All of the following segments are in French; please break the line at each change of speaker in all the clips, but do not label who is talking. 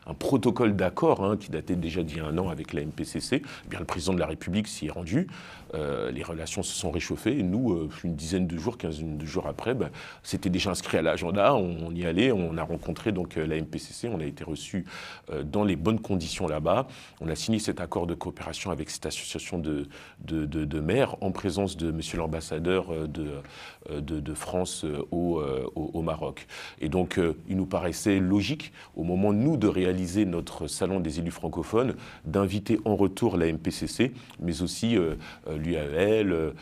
un protocole d'accord qui datait déjà d'il y a un an avec la MPCC. Eh bien, le président de la République s'y est rendu. Les relations se sont réchauffées. Et nous, une dizaine de jours, 15 de jours après, c'était déjà inscrit à l'agenda. On y allait, on a rencontré donc la MPCC, on a été reçus dans les bonnes conditions là-bas. On a signé cet accord de coopération avec cette association de maires en présence de monsieur l'ambassadeur de France au Maroc. Et donc, il nous paraissait logique, au moment, nous, de réaliser notre salon des élus francophones, d'inviter en retour la MPCC, mais aussi l'UAEL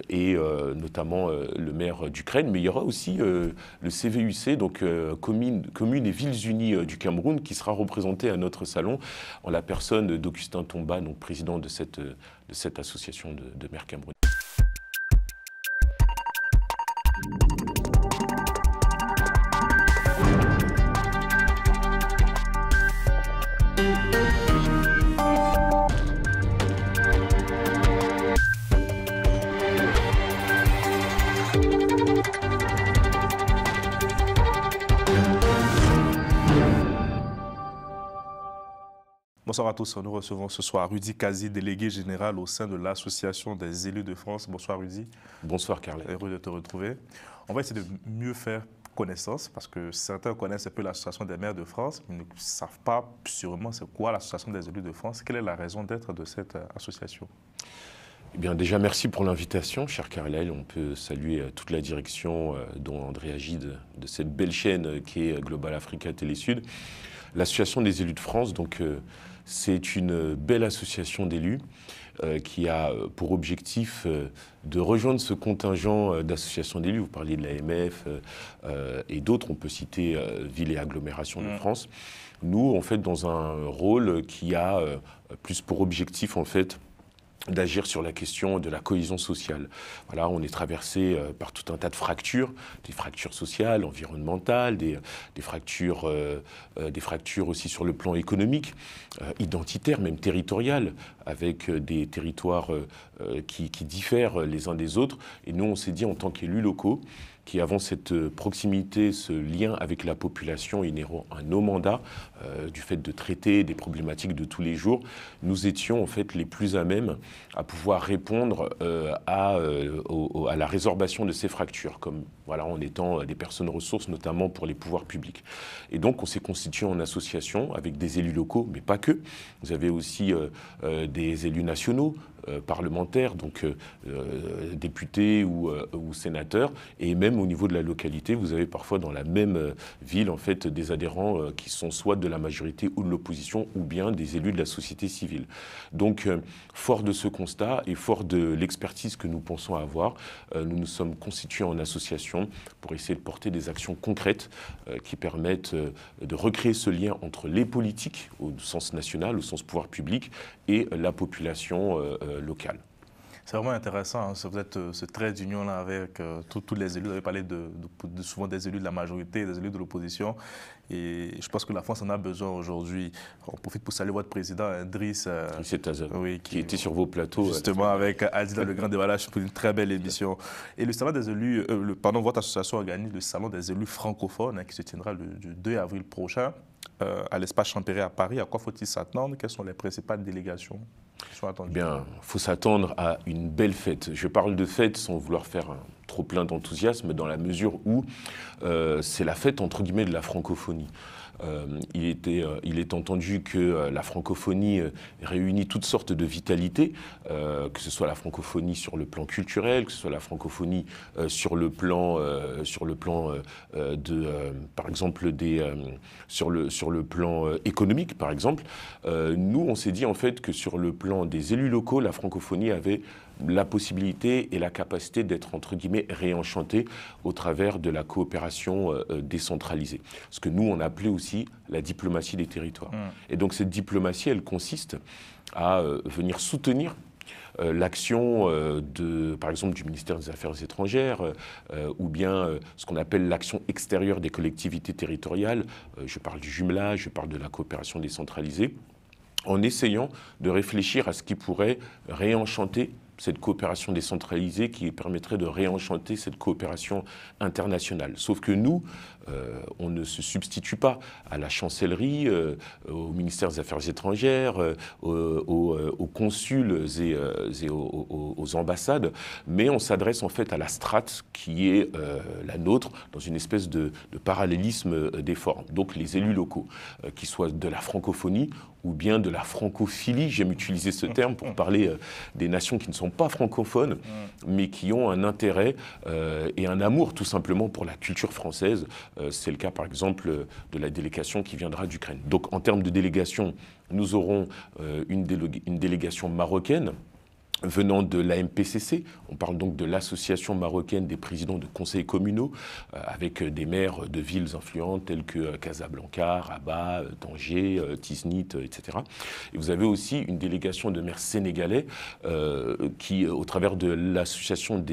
et notamment le maire d'Ukraine. Mais il y aura aussi le CVUC, donc Communes et Villes Unies du Cameroun, qui sera représenté à notre salon en la personne d'Augustin Tomba, donc président de cette association de maires camerounais.
Bonsoir à tous, nous recevons ce soir Rudy Kazi, délégué général au sein de l'Association des élus de France. Bonsoir Rudy.
Bonsoir Carlet.
Heureux de te retrouver. On va essayer de mieux faire connaissance parce que certains connaissent un peu l'Association des maires de France, mais ne savent pas sûrement c'est quoi l'Association des élus de France. Quelle est la raison d'être de cette association?
Eh bien, déjà, merci pour l'invitation, cher Carlyle. On peut saluer toute la direction, dont André Agide, de cette belle chaîne qui est Global Africa Télé-Sud. L'Association des élus de France, donc, c'est une belle association d'élus qui a pour objectif de rejoindre ce contingent d'associations d'élus. Vous parliez de l'AMF et d'autres, on peut citer Villes et Agglomérations de France. Nous, en fait, dans un rôle qui a plus pour objectif, en fait, d'agir sur la question de la cohésion sociale. Voilà, on est traversé par tout un tas de fractures, des fractures sociales, environnementales, des fractures aussi sur le plan économique, identitaire, même territorial, avec des territoires qui diffèrent les uns des autres. Et nous, on s'est dit, en tant qu'élus locaux, qui avons cette proximité, ce lien avec la population inhérent à nos mandats, du fait de traiter des problématiques de tous les jours, nous étions en fait les plus à même à pouvoir répondre à la résorbation de ces fractures, comme voilà, en étant des personnes ressources, notamment pour les pouvoirs publics. Et donc on s'est constitué en association avec des élus locaux, mais pas que. Vous avez aussi des élus nationaux, parlementaires, donc députés ou sénateurs, et même au niveau de la localité, vous avez parfois dans la même ville en fait des adhérents qui sont soit de la majorité ou de l'opposition, ou bien des élus de la société civile. Donc, fort de ce constat et fort de l'expertise que nous pensons avoir, nous nous sommes constitués en association pour essayer de porter des actions concrètes qui permettent de recréer ce lien entre les politiques au sens national, au sens pouvoir public, et la population locale.
C'est vraiment intéressant, hein, ce trait d'union-là avec tous les élus. Vous avez parlé souvent des élus de la majorité, des élus de l'opposition. Et je pense que la France en a besoin aujourd'hui. On profite pour saluer votre président, Driss
qui était sur vos plateaux.
Justement, avec Adila Le Grand Déballage pour une très belle émission. Et le salon des élus, votre association organise le salon des élus francophones qui se tiendra le 2 avril prochain à l'espace Champéret à Paris. À quoi faut-il s'attendre? Quelles sont les principales délégations qui sont attendues?
Bien, il faut s'attendre à une belle fête. Je parle de fête sans vouloir faire trop plein d'enthousiasme, dans la mesure où c'est la fête, entre guillemets, de la francophonie. Il est entendu que la francophonie réunit toutes sortes de vitalités, que ce soit la francophonie sur le plan culturel, que ce soit la francophonie sur le plan par exemple, sur le plan économique, par exemple. Nous, on s'est dit en fait que sur le plan des élus locaux, la francophonie avait la possibilité et la capacité d'être, entre guillemets, réenchantée au travers de la coopération décentralisée. Ce que nous, on appelait aussi la diplomatie des territoires. Et donc cette diplomatie, elle consiste à venir soutenir l'action par exemple, du ministère des Affaires étrangères ou bien ce qu'on appelle l'action extérieure des collectivités territoriales. Je parle du jumelage, je parle de la coopération décentralisée, en essayant de réfléchir à ce qui pourrait réenchanter cette coopération décentralisée, qui permettrait de réenchanter cette coopération internationale. Sauf que nous, on ne se substitue pas à la chancellerie, au ministère des Affaires étrangères, aux consuls et aux ambassades, mais on s'adresse en fait à la strate qui est la nôtre, dans une espèce de parallélisme des formes. Donc les élus locaux, qui soient de la francophonie ou bien de la francophilie, j'aime utiliser ce terme pour parler des nations qui ne sont pas francophones, mais qui ont un intérêt et un amour tout simplement pour la culture française. C'est le cas par exemple de la délégation qui viendra d'Ukraine. Donc en termes de délégation, nous aurons une délégation marocaine venant de l'AMPCC. On parle donc de l'Association marocaine des présidents de conseils communaux, avec des maires de villes influentes telles que Casablanca, Rabat, Tanger, Tiznit, etc. Et vous avez aussi une délégation de maires sénégalais qui, au travers de l'association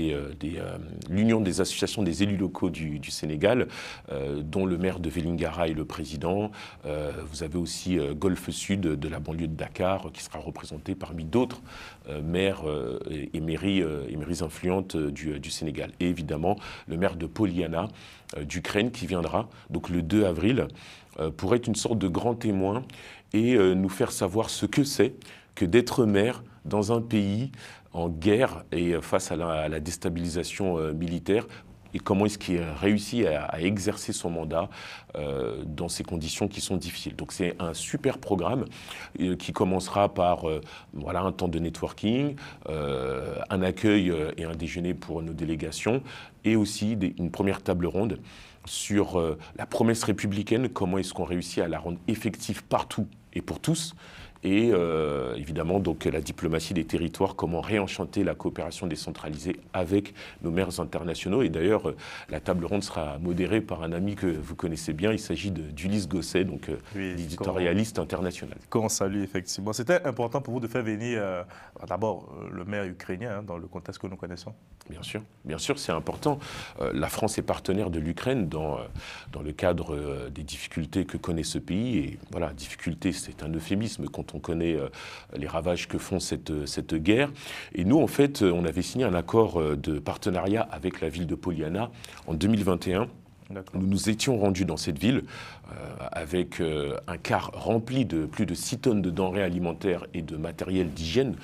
l'Union des associations des élus locaux du Sénégal, dont le maire de Vélingara est le président. Vous avez aussi Golfe Sud de la banlieue de Dakar, qui sera représenté parmi d'autres maires et mairies influentes du Sénégal. Et évidemment, le maire de Poliana d'Ukraine qui viendra, donc le 2 avril, pour être une sorte de grand témoin et nous faire savoir ce que c'est que d'être maire dans un pays en guerre et face à la déstabilisation militaire, et comment est-ce qu'il réussit à exercer son mandat dans ces conditions qui sont difficiles. Donc c'est un super programme qui commencera par voilà, un temps de networking, un accueil et un déjeuner pour nos délégations, et aussi une première table ronde sur la promesse républicaine, comment est-ce qu'on réussit à la rendre effective partout et pour tous. Et évidemment, donc, la diplomatie des territoires, comment réenchanter la coopération décentralisée avec nos maires internationaux. Et d'ailleurs, la table ronde sera modérée par un ami que vous connaissez bien. Il s'agit d'Ulysse Gosset, donc l'éditorialiste international.
Qu'on salue, effectivement. C'était important pour vous de faire venir d'abord le maire ukrainien dans le contexte que nous connaissons.
Bien sûr, c'est important. La France est partenaire de l'Ukraine dans le cadre des difficultés que connaît ce pays. Et voilà, difficulté, c'est un euphémisme quand on connaît les ravages que font cette guerre. Et nous, en fait, on avait signé un accord de partenariat avec la ville de Poliana en 2021. Nous nous étions rendus dans cette ville avec un car rempli de plus de 6 tonnes de denrées alimentaires et de matériel d'hygiène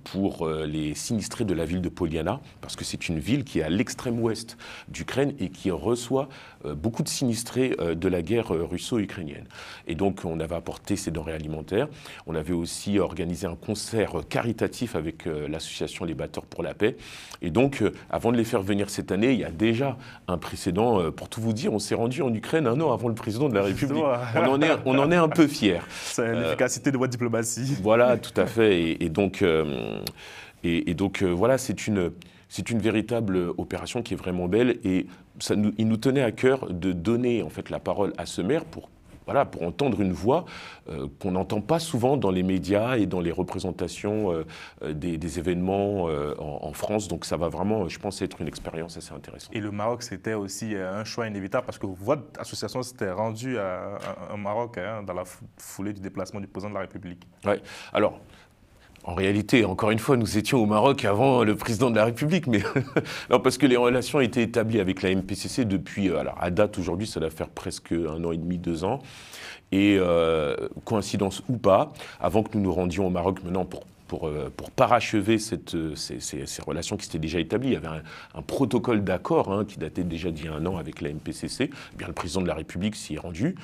pour les sinistrés de la ville de Poliana, parce que c'est une ville qui est à l'extrême ouest d'Ukraine et qui reçoit beaucoup de sinistrés de la guerre russo-ukrainienne. Et donc on avait apporté ces denrées alimentaires. On avait aussi organisé un concert caritatif avec l'association Les Batteurs pour la Paix. Et donc avant de les faire venir cette année, il y a déjà un précédent. Pour tout vous dire, on s'est rendu en Ukraine un an avant le président de la République. On en est un peu fiers.
C'est l'efficacité de votre diplomatie.
Voilà, tout à fait. Et donc voilà, c'est une véritable opération qui est vraiment belle. Et il nous tenait à cœur de donner en fait la parole à ce maire pour entendre une voix qu'on n'entend pas souvent dans les médias et dans les représentations des événements en France. Donc ça va vraiment, je pense, être une expérience assez intéressante.
Et le Maroc, c'était aussi un choix inévitable parce que votre association s'était rendue au Maroc dans la foulée du déplacement du président de la République.
Oui, alors... En réalité, encore une fois, nous étions au Maroc avant le président de la République, mais non, parce que les relations étaient établies avec la MPCC depuis, alors à date aujourd'hui, ça doit faire presque 1 an et demi, 2 ans. Et coïncidence ou pas, avant que nous nous rendions au Maroc maintenant pour parachever ces relations qui s'étaient déjà établies. Il y avait un protocole d'accord qui datait déjà d'il y a 1 an avec la MPCC. Eh bien, le président de la République s'y est rendu.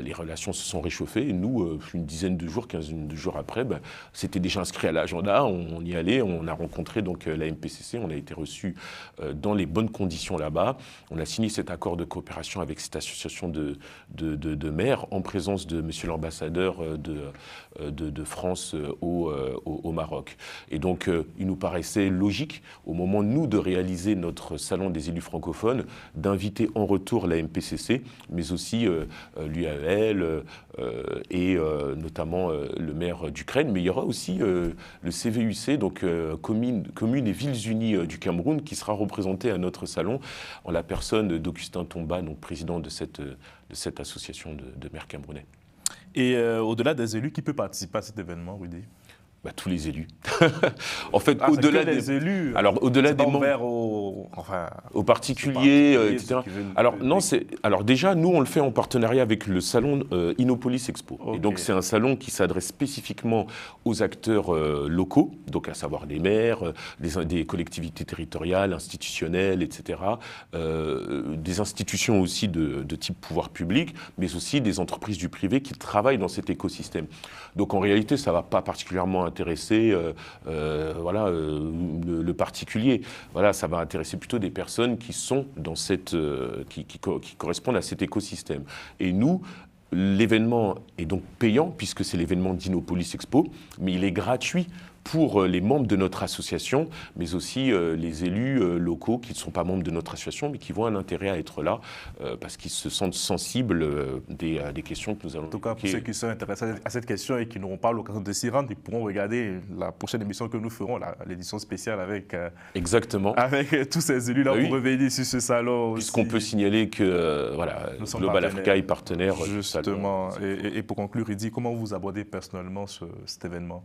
Les relations se sont réchauffées. Et nous, une dizaine de jours, 15 de jours après, c'était déjà inscrit à l'agenda. On y allait. On a rencontré donc la MPCC. On a été reçus dans les bonnes conditions là-bas. On a signé cet accord de coopération avec cette association de maires en présence de monsieur l'ambassadeur de France au Maroc. Et donc, il nous paraissait logique, au moment, nous, de réaliser notre salon des élus francophones, d'inviter en retour la MPCC, mais aussi l'UAEL et notamment le maire d'Ukraine. Mais il y aura aussi le CVUC, donc Communes et Villes Unies du Cameroun, qui sera représenté à notre salon en la personne d'Augustin Tomba, donc président de cette association de maires camerounais.
Et au-delà des élus, qui peut participer à cet événement, Rudy ?
Tous les élus. En fait,
Ah,
au-delà
des élus.
Alors, au-delà des membres, aux particuliers, etc. Alors, non, alors déjà, nous, on le fait en partenariat avec le salon Innopolis Expo. Okay. Et donc, c'est un salon qui s'adresse spécifiquement aux acteurs locaux, donc à savoir les maires, des collectivités territoriales, institutionnelles, etc. Des institutions aussi de type pouvoir public, mais aussi des entreprises du privé qui travaillent dans cet écosystème. Donc, en réalité, ça ne va pas particulièrement intéresser le particulier. Voilà, ça va intéresser plutôt des personnes qui sont dans qui correspondent à cet écosystème. Et nous, l'événement est donc payant puisque c'est l'événement d'Innopolis Expo, mais il est gratuit pour les membres de notre association, mais aussi les élus locaux qui ne sont pas membres de notre association, mais qui voient un intérêt à être là parce qu'ils se sentent sensibles des questions que nous allons
évoquer. En tout cas, pour ceux qui sont intéressés à cette question et qui n'auront pas l'occasion de s'y rendre, ils pourront regarder la prochaine émission que nous ferons, l'édition spéciale avec,
exactement.
Avec tous ces élus-là pour revenir sur ce salon.
Puisqu'on peut signaler que Global Africa est partenaire.
Justement. Et pour conclure, Rudy, comment vous abordez personnellement cet événement ?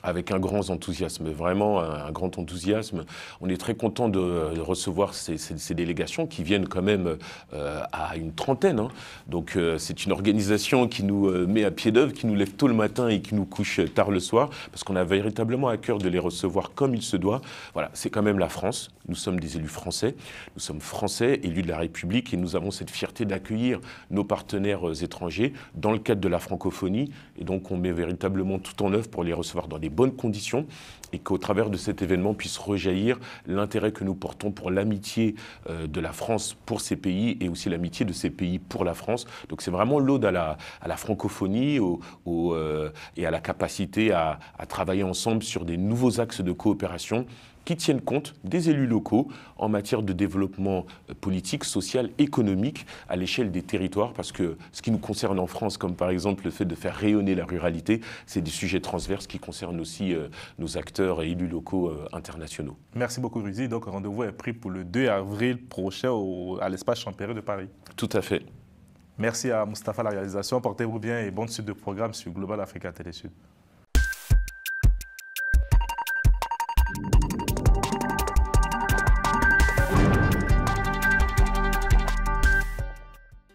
Avec un grand enthousiasme, vraiment un grand enthousiasme. On est très content de recevoir ces délégations qui viennent quand même à une trentaine. Hein. Donc c'est une organisation qui nous met à pied d'œuvre, qui nous lève tôt le matin et qui nous couche tard le soir, parce qu'on a véritablement à cœur de les recevoir comme il se doit. Voilà, c'est quand même la France. Nous sommes des élus français. Nous sommes français, élus de la République, et nous avons cette fierté d'accueillir nos partenaires étrangers dans le cadre de la francophonie. Et donc on met véritablement tout en œuvre pour les recevoir dans des bonnes conditions et qu'au travers de cet événement puisse rejaillir l'intérêt que nous portons pour l'amitié de la France pour ces pays et aussi l'amitié de ces pays pour la France. Donc c'est vraiment l'ode à la francophonie et à la capacité à travailler ensemble sur des nouveaux axes de coopération qui tiennent compte des élus locaux en matière de développement politique, social, économique à l'échelle des territoires, parce que ce qui nous concerne en France, comme par exemple le fait de faire rayonner la ruralité, c'est des sujets transverses qui concernent aussi nos acteurs et élus locaux internationaux.
Merci beaucoup Rudy. Donc rendez-vous est pris pour le 2 avril prochain à l'espace Champéret de Paris.
Tout à fait.
Merci à Mustapha la réalisation. Portez-vous bien et bonne suite de programme sur Global Africa Télé Sud.